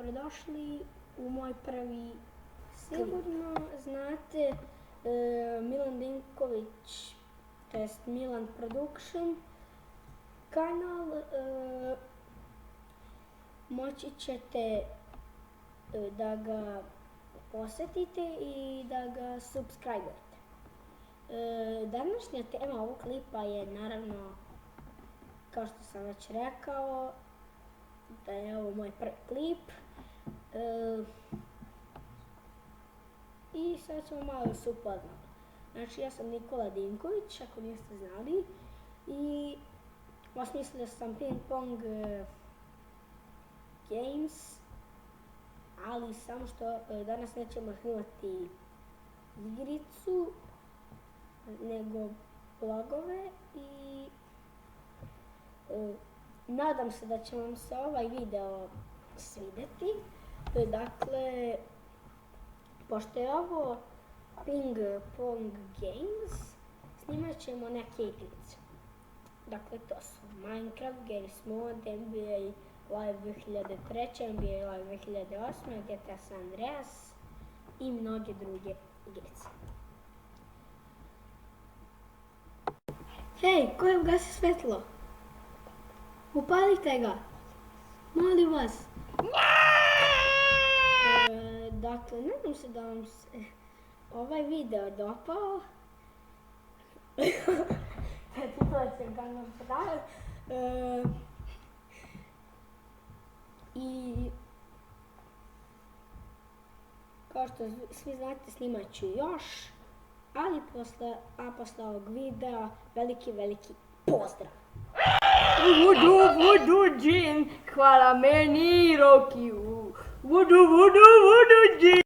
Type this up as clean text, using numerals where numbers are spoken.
dobrodošli u moj prvi sigurno znate Milan Dinković, to jest Milan Production kanal, moći ćete da ga posjetite i da ga subscribe-ate. Današnja tema ovog klipa je naravno, kao što sam već rekao, da je ovo moj prvi klip. I sad ćemo malo se upoznati. Znači, ja sam Nikola Dinković, ako niste znali, i osmislio sam Ping Pong Games, ali samo što danas nećemo snimati igricu, nego blogove i nadam se da će vam se ovaj video svidjeti. Dakle, pošto je ovo Ping Pong Games, snimat ćemo neke igrice. Dakle, to su Minecraft, Garry's Mod, NBA Live 2003, NBA Live 2008, GTA San Andreas i mnoge druge igrice. Hej, ko je ugasio svetlo? Upalite ga! Molim vas! Dakle, nadam se da vam se ovaj video dopao. I kao što svi znate, snimat ću još, ali posle ovog videa veliki pozdrav! Voodoo Jin, hvala meni Rocky. Voodoo Jin.